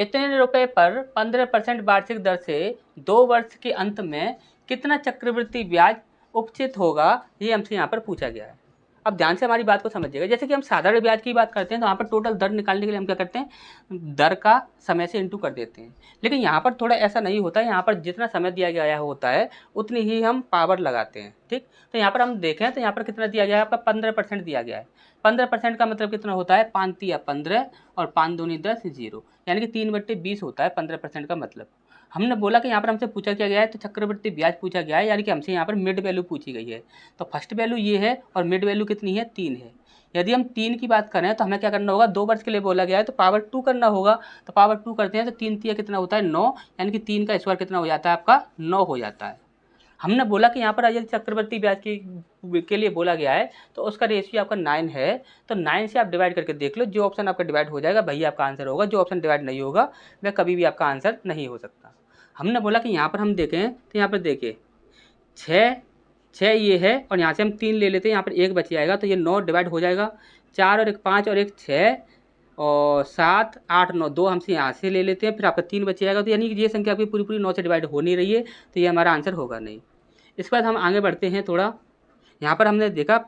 इतने रुपए पर 15% वार्षिक दर से 2 वर्ष के अंत में कितना चक्रवृद्धि ब्याज उपचित होगा, ये हमसे यहाँ पर पूछा गया है। अब ध्यान से हमारी बात को समझिएगा। जैसे कि हम साधारण ब्याज की बात करते हैं तो यहाँ पर टोटल दर निकालने के लिए हम क्या करते हैं, दर का समय से इंटू कर देते हैं। लेकिन यहाँ पर थोड़ा ऐसा नहीं होता है, यहाँ पर जितना समय दिया गया होता है उतनी ही हम पावर लगाते हैं। ठीक, तो यहाँ पर हम देखें तो यहाँ पर कितना दिया गया है, आपका 15% दिया गया है। 15% का मतलब कितना होता है, 5 तिया 15 और 5 दूनी 10 0, यानी कि 3/20 होता है 15% का मतलब। हमने बोला कि यहाँ पर हमसे पूछा क्या गया है, तो चक्रवृद्धि ब्याज पूछा गया है, यानी कि हमसे यहाँ पर मिड वैल्यू पूछी गई है। तो फर्स्ट वैल्यू ये है और मिड वैल्यू कितनी है, 3 है। यदि हम 3 की बात करें तो हमें क्या करना होगा, 2 वर्ष के लिए बोला गया है तो पावर 2 करना होगा। तो पावर 2 करते हैं तो 3 तिया कितना होता है, 9, यानी कि 3 का स्क्वायर कितना हो जाता है, आपका 9 हो जाता है। हमने बोला कि यहाँ पर यदि चक्रवृद्धि ब्याज के लिए बोला गया है तो उसका रेशियो आपका 9 है। तो 9 से आप डिवाइड करके देख लो, जो ऑप्शन आपका डिवाइड हो जाएगा वही आपका आंसर होगा, जो ऑप्शन डिवाइड नहीं होगा वह कभी भी आपका आंसर नहीं हो सकता। हमने बोला कि यहाँ पर हम देखें तो यहाँ पर देखिए 6 ये है और यहाँ से हम 3 ले लेते हैं, यहाँ पर 1 बच जाएगा तो ये 9 डिवाइड हो जाएगा। 4 और 1 5 और 1 6 और 7 8 9, 2 हमसे यहाँ से ले लेते हैं, फिर आपका 3 बच जाएगा। तो यानी कि ये संख्या आपकी पूरी पूरी 9 से डिवाइड हो नहीं रही है, तो ये हमारा आंसर होगा नहीं। इसके बाद हम आगे बढ़ते हैं थोड़ा। यहाँ पर हमने देखा,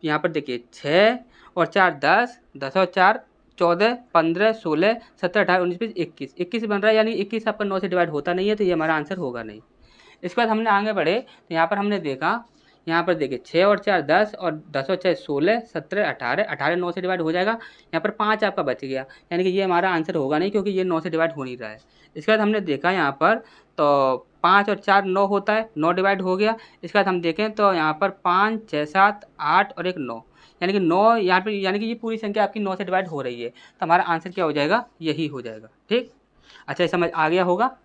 यहाँ पर देखिए 6 और 4 10, 10 और 4 14 15 16 17 18 19 20 21, 21 बन रहा है, यानी 21 आपका 9 से डिवाइड होता नहीं है, तो ये हमारा आंसर होगा नहीं। इसके बाद हमने आगे बढ़े तो यहाँ पर हमने देखा, यहाँ पर देखिए 6 और 4 10 और 10 और 6 16 17 18, 18 9 से डिवाइड हो जाएगा। यहाँ पर 5 आपका बच गया, यानी कि ये हमारा आंसर होगा नहीं, क्योंकि ये 9 से डिवाइड हो नहीं रहा है। इसके बाद हमने देखा यहाँ पर तो 5 और 4 9 होता है, 9 डिवाइड हो गया। इसके बाद हम देखें तो यहाँ पर 5 6 7 8 और 1 9, यानी कि 9 यहाँ पर, यानी कि ये पूरी संख्या आपकी 9 से डिवाइड हो रही है, तो हमारा आंसर क्या हो जाएगा, यही हो जाएगा। ठीक, अच्छा समझ आ गया होगा।